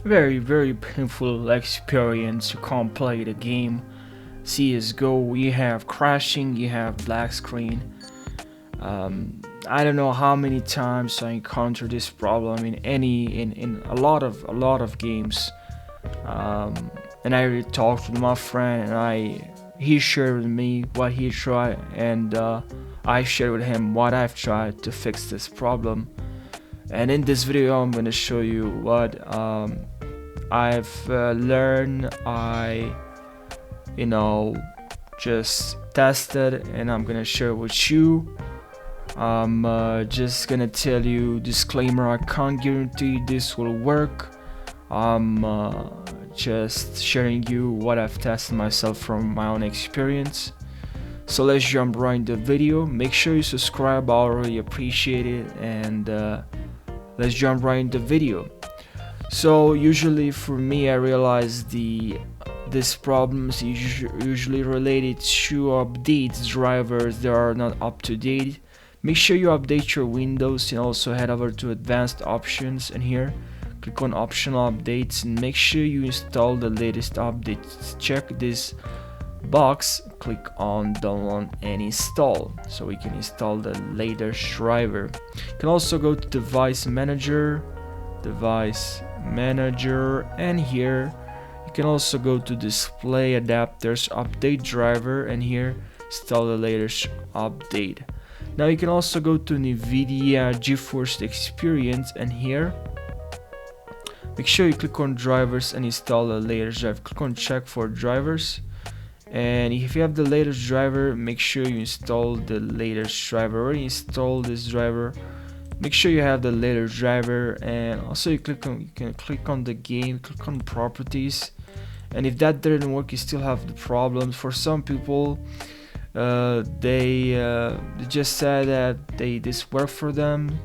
very painful experience. You can't play the game CSGO. You have crashing, you have black screen. I don't know how many times I encountered this problem in a lot of games. And I really talked with my friend, and he shared with me what he tried, and I shared with him what I've tried to fix this problem. And in this video I'm going to show you what I've learned. I just tested, and I'm gonna share with you. I'm just gonna tell you, disclaimer, I can't guarantee this will work. I'm just sharing you what I've tested myself from my own experience. So let's jump right into the video. Make sure you subscribe, I really appreciate it, and let's jump right into the video. So usually for me, I realize this problem is usually related to updates drivers that are not up to date. Make sure you update your Windows, and also head over to advanced options, and here click on optional updates, and make sure you install the latest updates. Check this box, click on download and install, so we can install the latest driver. You can also go to device manager, and here you can also go to display adapters, update driver, and here install the latest update. Now you can also go to NVIDIA GeForce Experience, and here make sure you click on drivers and install the latest driver. Click on check for drivers, and if you have the latest driver, make sure you install the latest driver. Already install this driver, make sure you have the latest driver. And also you can click on the game, click on properties, and if that didn't work, you still have the problems. For some people, they just said that this worked for them,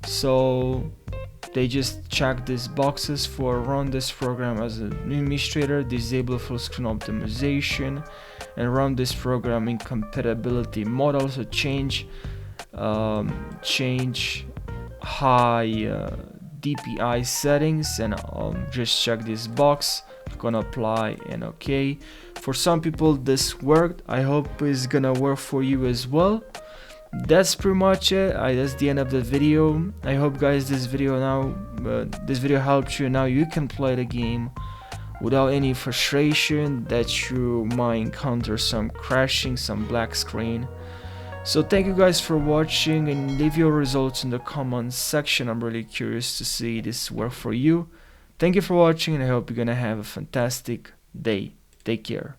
so they just check these boxes for run this program as an administrator, disable full screen optimization, and run this program in compatibility mode. Also change high DPI settings, and just check this box, click on apply and OK. For some people this worked. I hope it's gonna work for you as well. That's pretty much it. That's the end of the video. I hope, guys, this video helped you. Now you can play the game without any frustration that you might encounter some crashing, some black screen. So thank you guys for watching, and leave your results in the comment section. I'm really curious to see this work for you. Thank you for watching, and I hope you're gonna have a fantastic day. Take care.